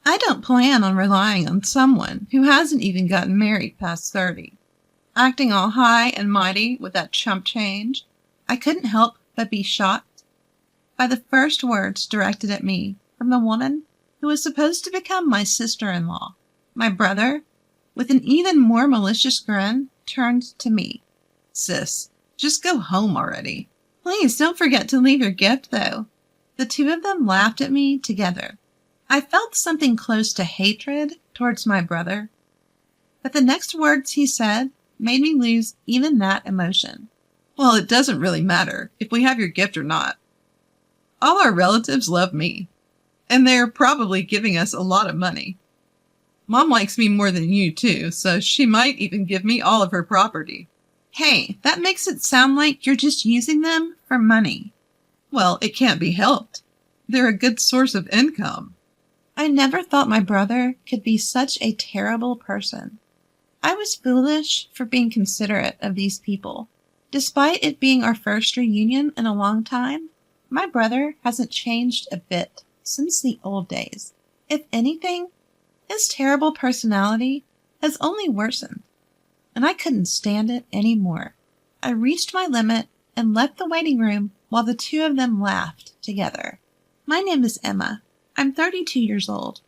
I don't plan on relying on someone who hasn't even gotten married past 30. Acting all high and mighty with that chump change, I couldn't help but be shocked by the first words directed at me from the woman who was supposed to become my sister-in-law. My brother, with an even more malicious grin, turned to me. "Sis, just go home already. Please don't forget to leave your gift, though." The two of them laughed at me together. I felt something close to hatred towards my brother, but the next words he said made me lose even that emotion. "Well, it doesn't really matter if we have your gift or not. All our relatives love me, and they're probably giving us a lot of money. Mom likes me more than you, too, so she might even give me all of her property." Hey, that makes it sound like you're just using them for money. Well, it can't be helped. They're a good source of income. I never thought my brother could be such a terrible person. I was foolish for being considerate of these people. Despite it being our first reunion in a long time, my brother hasn't changed a bit since the old days. If anything, his terrible personality has only worsened, and I couldn't stand it anymore. I reached my limit and left the waiting room while the two of them laughed together. My name is Emma. I'm 32 years old.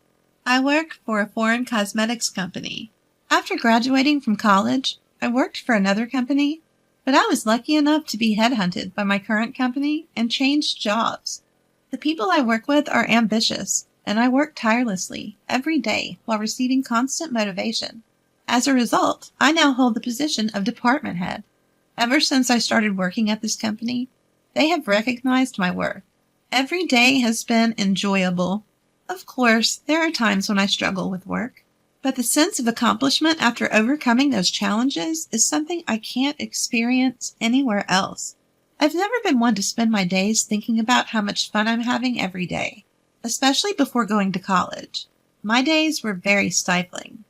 I work for a foreign cosmetics company. After graduating from college, I worked for another company, but I was lucky enough to be headhunted by my current company and changed jobs. The people I work with are ambitious, and I work tirelessly every day while receiving constant motivation. As a result, I now hold the position of department head. Ever since I started working at this company, they have recognized my worth. Every day has been enjoyable. Of course, there are times when I struggle with work, but the sense of accomplishment after overcoming those challenges is something I can't experience anywhere else. I've never been one to spend my days thinking about how much fun I'm having every day, especially before going to college. My days were very stifling.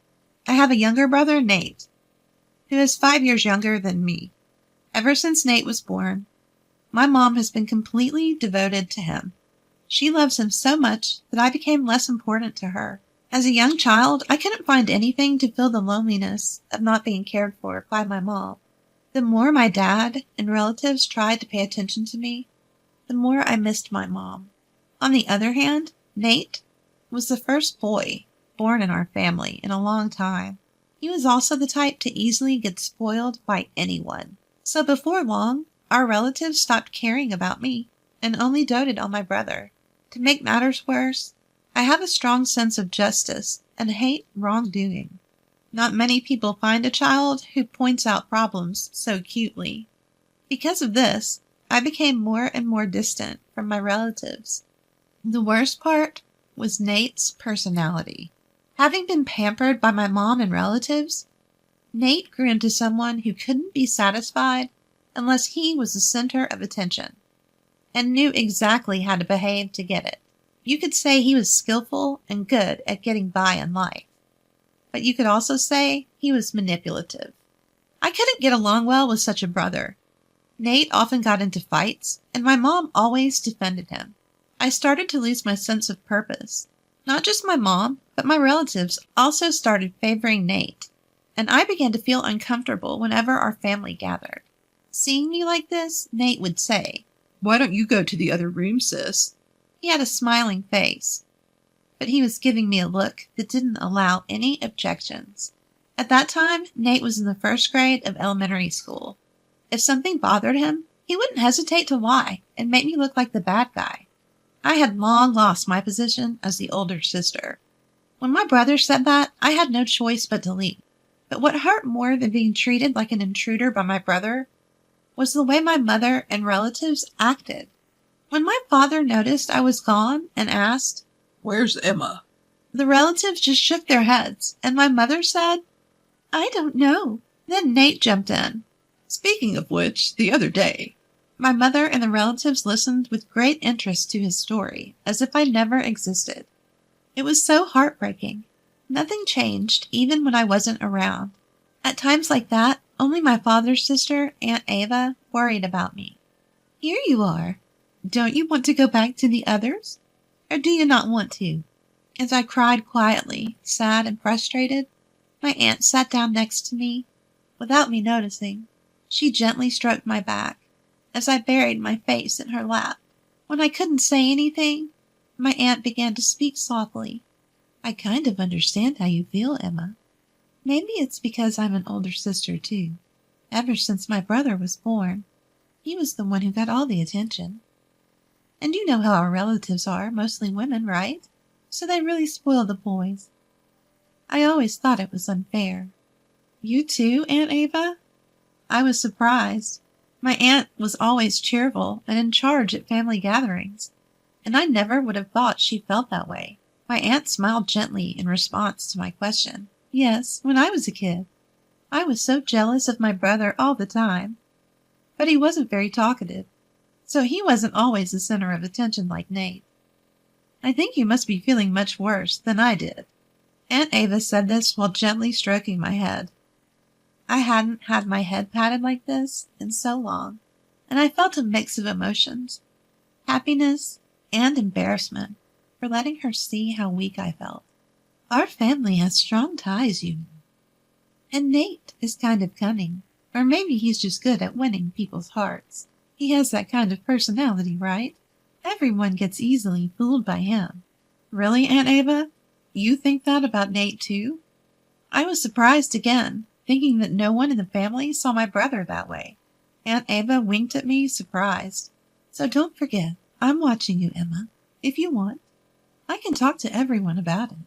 I have a younger brother, Nate, who is 5 years younger than me. Ever since Nate was born, my mom has been completely devoted to him. She loves him so much that I became less important to her. As a young child, I couldn't find anything to fill the loneliness of not being cared for by my mom. The more my dad and relatives tried to pay attention to me, the more I missed my mom. On the other hand, Nate was the first boy born in our family in a long time. He was also the type to easily get spoiled by anyone. So before long, our relatives stopped caring about me and only doted on my brother. To make matters worse, I have a strong sense of justice and hate wrongdoing. Not many people find a child who points out problems so cutely. Because of this, I became more and more distant from my relatives. The worst part was Nate's personality. Having been pampered by my mom and relatives, Nate grew into someone who couldn't be satisfied unless he was the center of attention, and knew exactly how to behave to get it. You could say he was skillful and good at getting by in life, but you could also say he was manipulative. I couldn't get along well with such a brother. Nate often got into fights, and my mom always defended him. I started to lose my sense of purpose. Not just my mom, but my relatives also started favoring Nate, and I began to feel uncomfortable whenever our family gathered. Seeing me like this, Nate would say, "Why don't you go to the other room, sis?" He had a smiling face, but he was giving me a look that didn't allow any objections. At that time, Nate was in the first grade of elementary school. If something bothered him, he wouldn't hesitate to lie and make me look like the bad guy. I had long lost my position as the older sister. When my brother said that, I had no choice but to leave. But what hurt more than being treated like an intruder by my brother was the way my mother and relatives acted. When my father noticed I was gone and asked, "Where's Emma?" the relatives just shook their heads, and my mother said, "I don't know." Then Nate jumped in. Speaking of which, the other day, my mother and the relatives listened with great interest to his story, as if I never existed. It was so heartbreaking. Nothing changed, even when I wasn't around. At times like that, only my father's sister, Aunt Ava, worried about me. "Here you are. Don't you want to go back to the others? Or do you not want to?" As I cried quietly, sad and frustrated, my aunt sat down next to me without me noticing. She gently stroked my back as I buried my face in her lap. When I couldn't say anything, my aunt began to speak softly. I kind of understand how you feel, Emma. Maybe it's because I'm an older sister, too. Ever since my brother was born, he was the one who got all the attention. And you know how our relatives are, mostly women, right? So they really spoil the boys. I always thought it was unfair. You too, Aunt Ava? I was surprised. My aunt was always cheerful and in charge at family gatherings, and I never would have thought she felt that way. My aunt smiled gently in response to my question. Yes, when I was a kid. I was so jealous of my brother all the time. But he wasn't very talkative, so he wasn't always the center of attention like Nate. I think you must be feeling much worse than I did. Aunt Ava said this while gently stroking my head. I hadn't had my head patted like this in so long, and I felt a mix of emotions, happiness and embarrassment for letting her see how weak I felt. Our family has strong ties, you know. And Nate is kind of cunning, or maybe he's just good at winning people's hearts. He has that kind of personality, right? Everyone gets easily fooled by him. Really, Aunt Ava? You think that about Nate, too? I was surprised again, thinking that no one in the family saw my brother that way. Aunt Ava winked at me, surprised. So don't forget, I'm watching you, Emma. If you want, I can talk to everyone about it.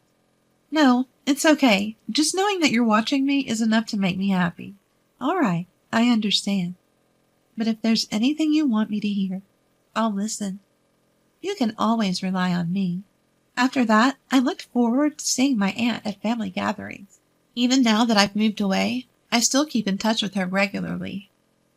No, it's okay. Just knowing that you're watching me is enough to make me happy. All right, I understand. But if there's anything you want me to hear, I'll listen. You can always rely on me. After that, I looked forward to seeing my aunt at family gatherings. Even now that I've moved away, I still keep in touch with her regularly.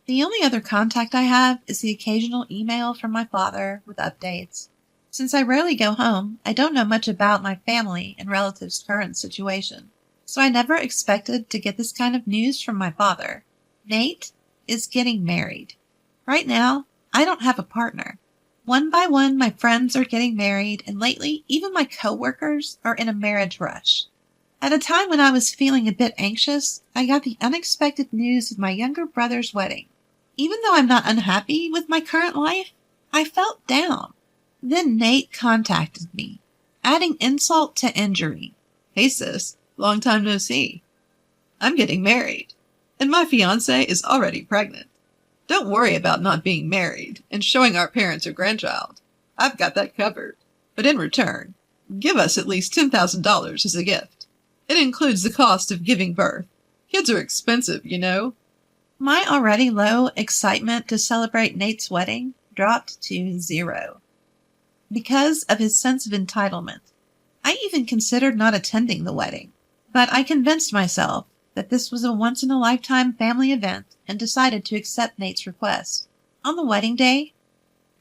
The only other contact I have is the occasional email from my father with updates. Since I rarely go home, I don't know much about my family and relatives' current situation, so I never expected to get this kind of news from my father. Nate is getting married. Right now, I don't have a partner. One by one, my friends are getting married, and lately, even my coworkers are in a marriage rush. At a time when I was feeling a bit anxious, I got the unexpected news of my younger brother's wedding. Even though I'm not unhappy with my current life, I felt down. Then Nate contacted me, adding insult to injury. Hey sis, long time no see. I'm getting married, and my fiancée is already pregnant. Don't worry about not being married and showing our parents your grandchild. I've got that covered. But in return, give us at least $10,000 as a gift. It includes the cost of giving birth. Kids are expensive, you know. My already low excitement to celebrate Nate's wedding dropped to 0. Because of his sense of entitlement, I even considered not attending the wedding. But I convinced myself that this was a once-in-a-lifetime family event and decided to accept Nate's request. On the wedding day,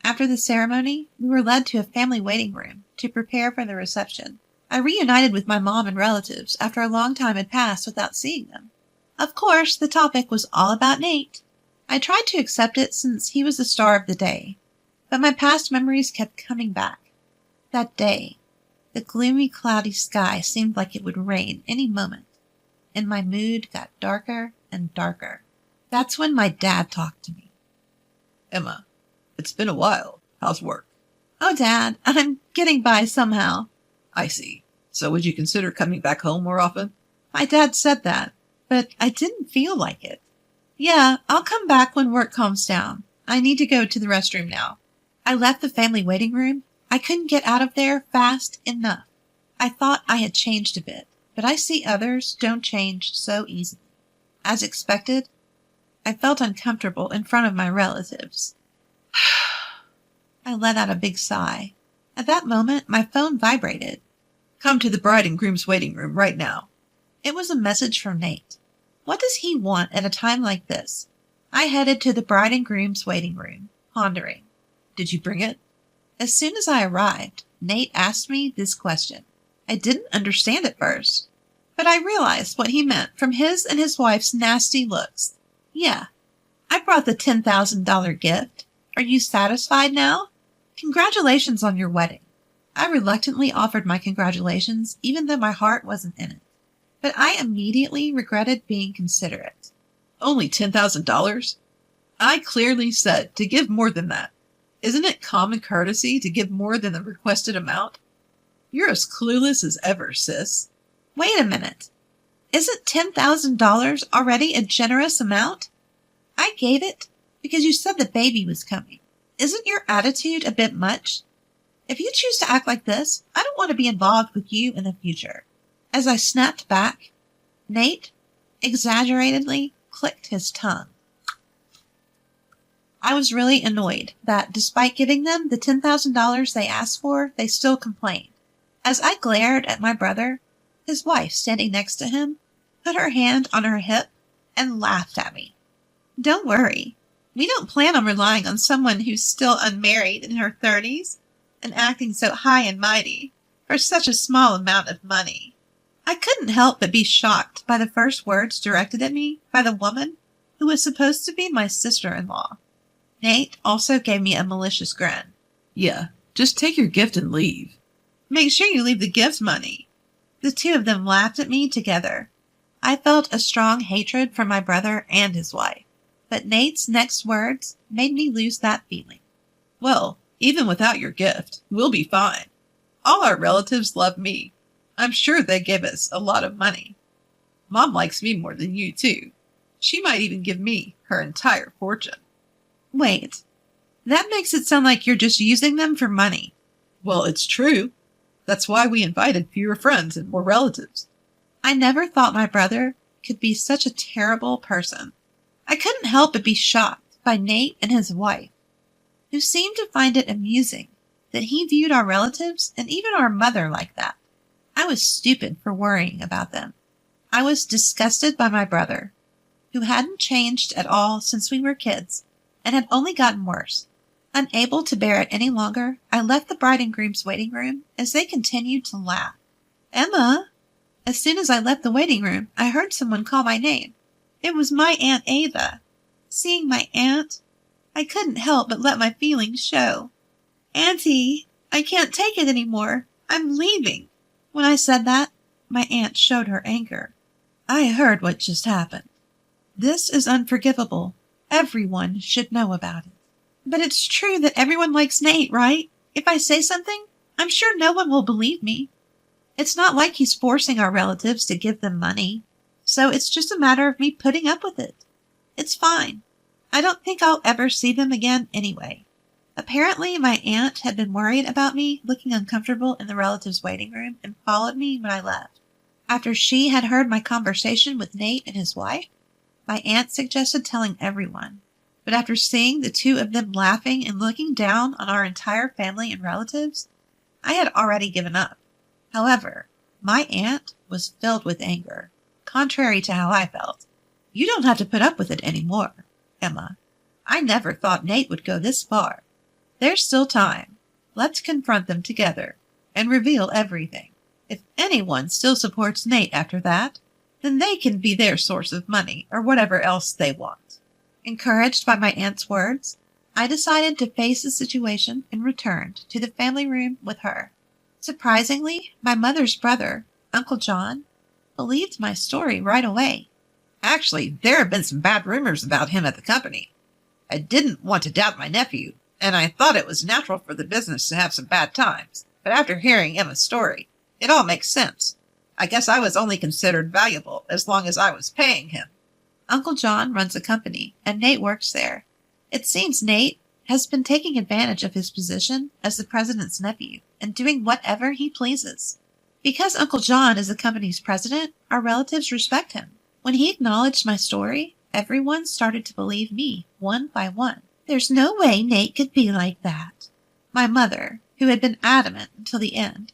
after the ceremony, we were led to a family waiting room to prepare for the reception. I reunited with my mom and relatives after a long time had passed without seeing them. Of course, the topic was all about Nate. I tried to accept it since he was the star of the day, but my past memories kept coming back. That day, the gloomy, cloudy sky seemed like it would rain any moment, and my mood got darker and darker. That's when my dad talked to me. Emma, it's been a while. How's work? Oh, Dad, I'm getting by somehow. I see. So would you consider coming back home more often? My dad said that, but I didn't feel like it. Yeah, I'll come back when work calms down. I need to go to the restroom now. I left the family waiting room. I couldn't get out of there fast enough. I thought I had changed a bit, but I see others don't change so easily. As expected, I felt uncomfortable in front of my relatives. I let out a big sigh. At that moment, my phone vibrated. Come to the bride and groom's waiting room right now. It was a message from Nate. What does he want at a time like this? I headed to the bride and groom's waiting room, pondering. Did you bring it? As soon as I arrived, Nate asked me this question. I didn't understand at first, but I realized what he meant from his and his wife's nasty looks. Yeah, I brought the $10,000 gift. Are you satisfied now? Congratulations on your wedding. I reluctantly offered my congratulations, even though my heart wasn't in it. But I immediately regretted being considerate. Only $10,000? I clearly said to give more than that. Isn't it common courtesy to give more than the requested amount? You're as clueless as ever, sis. Wait a minute. Isn't $10,000 already a generous amount? I gave it because you said the baby was coming. Isn't your attitude a bit much? If you choose to act like this, I don't want to be involved with you in the future. As I snapped back, Nate exaggeratedly clicked his tongue. I was really annoyed that, despite giving them the $10,000 they asked for, they still complained. As I glared at my brother, his wife standing next to him put her hand on her hip and laughed at me. Don't worry. We don't plan on relying on someone who's still unmarried in her 30s and acting so high and mighty for such a small amount of money. I couldn't help but be shocked by the first words directed at me by the woman who was supposed to be my sister-in-law. Nate also gave me a malicious grin. Yeah, just take your gift and leave. Make sure you leave the gift money. The two of them laughed at me together. I felt a strong hatred for my brother and his wife, but Nate's next words made me lose that feeling. Well, even without your gift, we'll be fine. All our relatives love me. I'm sure they give us a lot of money. Mom likes me more than you, too. She might even give me her entire fortune. Wait, that makes it sound like you're just using them for money. Well, it's true. That's why we invited fewer friends and more relatives. I never thought my brother could be such a terrible person. I couldn't help but be shocked by Nate and his wife, who seemed to find it amusing that he viewed our relatives and even our mother like that. I was stupid for worrying about them. I was disgusted by my brother, who hadn't changed at all since we were kids and had only gotten worse. Unable to bear it any longer, I left the bride and groom's waiting room as they continued to laugh. Emma! As soon as I left the waiting room, I heard someone call my name. It was my Aunt Ava. Seeing my aunt, I couldn't help but let my feelings show. Auntie, I can't take it anymore. I'm leaving. When I said that, my aunt showed her anger. I heard what just happened. This is unforgivable. Everyone should know about it. But it's true that everyone likes Nate, right? If I say something, I'm sure no one will believe me. It's not like he's forcing our relatives to give them money, so it's just a matter of me putting up with it. It's fine. I don't think I'll ever see them again anyway. Apparently, my aunt had been worried about me looking uncomfortable in the relatives' waiting room and followed me when I left. After she had heard my conversation with Nate and his wife, my aunt suggested telling everyone. But after seeing the two of them laughing and looking down on our entire family and relatives, I had already given up. However, my aunt was filled with anger, contrary to how I felt. You don't have to put up with it anymore, Emma. I never thought Nate would go this far. There's still time. Let's confront them together and reveal everything. If anyone still supports Nate after that, then they can be their source of money or whatever else they want. Encouraged by my aunt's words, I decided to face the situation and returned to the family room with her. Surprisingly, my mother's brother, Uncle John, believed my story right away. Actually, there have been some bad rumors about him at the company. I didn't want to doubt my nephew, and I thought it was natural for the business to have some bad times. But after hearing Emma's story, it all makes sense. I guess I was only considered valuable as long as I was paying him. Uncle John runs a company, and Nate works there. It seems Nate has been taking advantage of his position as the president's nephew and doing whatever he pleases. Because Uncle John is the company's president, our relatives respect him. When he acknowledged my story, everyone started to believe me, one by one. There's no way Nate could be like that. My mother, who had been adamant until the end,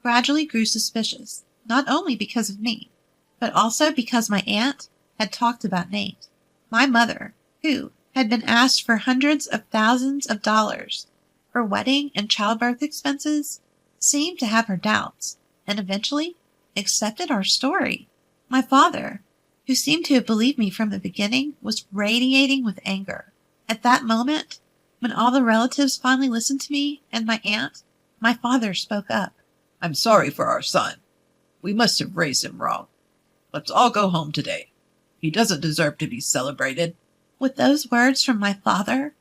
gradually grew suspicious, not only because of me, but also because my aunt had talked about Nate. My mother, who had been asked for hundreds of thousands of dollars for wedding and childbirth expenses, seemed to have her doubts, and eventually accepted our story. My father, who seemed to have believed me from the beginning, was radiating with anger. At that moment, when all the relatives finally listened to me and my aunt, My father spoke up. I'm sorry for our son. We must have raised him wrong. Let's all go home today. He doesn't deserve to be celebrated. With those words from my father,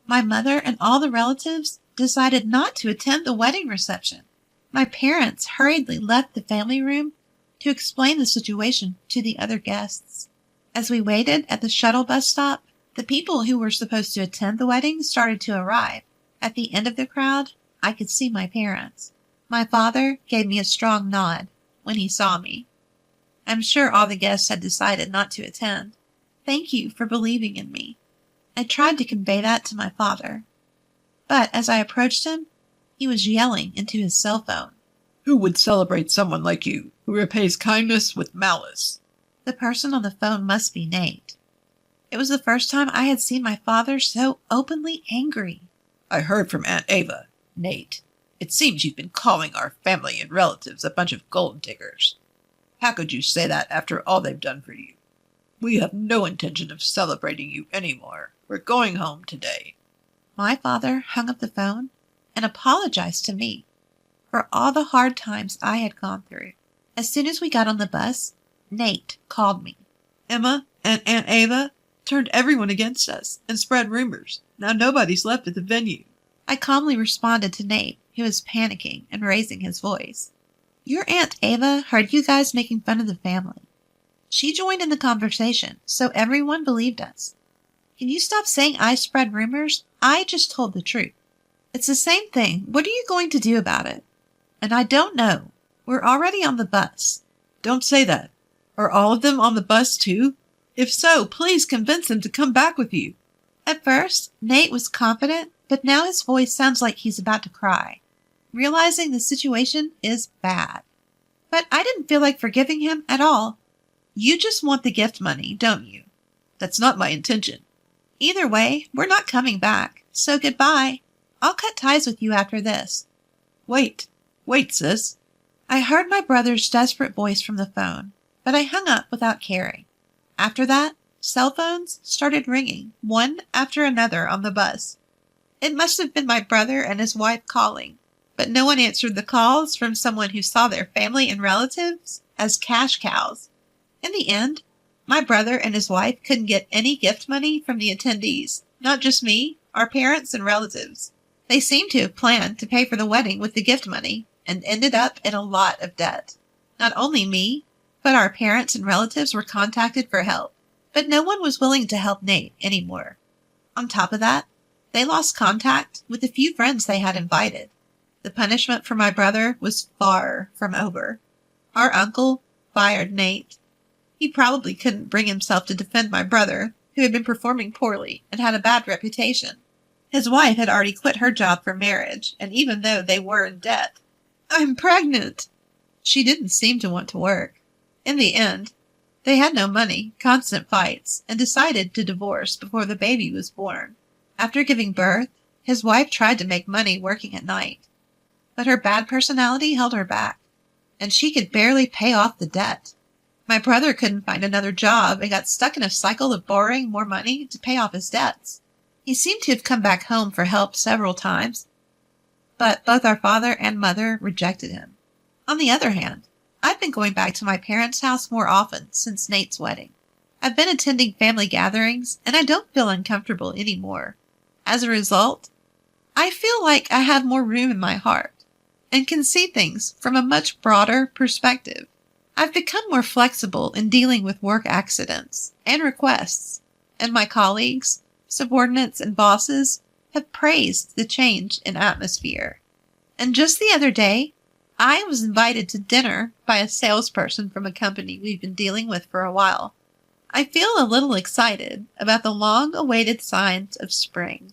my mother and all the relatives decided not to attend the wedding reception. My parents hurriedly left the family room to explain the situation to the other guests. As we waited at the shuttle bus stop, the people who were supposed to attend the wedding started to arrive. At the end of the crowd, I could see my parents. My father gave me a strong nod when he saw me. I'm sure all the guests had decided not to attend. Thank you for believing in me. I tried to convey that to my father. But as I approached him, he was yelling into his cell phone. Who would celebrate someone like you, who repays kindness with malice? The person on the phone must be Nate. It was the first time I had seen my father so openly angry. I heard from Aunt Ava. Nate, it seems you've been calling our family and relatives a bunch of gold diggers. How could you say that after all they've done for you? We have no intention of celebrating you anymore. We're going home today. My father hung up the phone and apologized to me for all the hard times I had gone through. As soon as we got on the bus, Nate called me. Emma and Aunt Ava turned everyone against us and spread rumors. Now nobody's left at the venue. I calmly responded to Nate, who was panicking and raising his voice. Your Aunt Ava heard you guys making fun of the family. She joined in the conversation, so everyone believed us. Can you stop saying I spread rumors? I just told the truth. It's the same thing. What are you going to do about it? And I don't know. We're already on the bus. Don't say that. Are all of them on the bus too? If so, please convince them to come back with you. At first, Nate was confident, but now his voice sounds like he's about to cry, realizing the situation is bad. But I didn't feel like forgiving him at all. You just want the gift money, don't you? That's not my intention. Either way, we're not coming back, so goodbye. I'll cut ties with you after this. Wait, sis. I heard my brother's desperate voice from the phone, but I hung up without caring. After that, cell phones started ringing, one after another on the bus. It must have been my brother and his wife calling, but no one answered the calls from someone who saw their family and relatives as cash cows. In the end, my brother and his wife couldn't get any gift money from the attendees, not just me, our parents and relatives. They seemed to have planned to pay for the wedding with the gift money and ended up in a lot of debt. Not only me, but our parents and relatives were contacted for help, but no one was willing to help Nate anymore. On top of that, they lost contact with the few friends they had invited. The punishment for my brother was far from over. Our uncle fired Nate. He probably couldn't bring himself to defend my brother, who had been performing poorly and had a bad reputation. His wife had already quit her job for marriage, and even though they were in debt, I'm pregnant. She didn't seem to want to work. In the end, they had no money, constant fights, and decided to divorce before the baby was born. After giving birth, his wife tried to make money working at night, but her bad personality held her back, and she could barely pay off the debt. My brother couldn't find another job and got stuck in a cycle of borrowing more money to pay off his debts. He seemed to have come back home for help several times, but both our father and mother rejected him. On the other hand, I've been going back to my parents' house more often since Nate's wedding. I've been attending family gatherings, and I don't feel uncomfortable anymore. As a result, I feel like I have more room in my heart and can see things from a much broader perspective. I've become more flexible in dealing with work accidents and requests, and my colleagues, subordinates, and bosses have praised the change in atmosphere. And just the other day, I was invited to dinner by a salesperson from a company we've been dealing with for a while. I feel a little excited about the long-awaited signs of spring.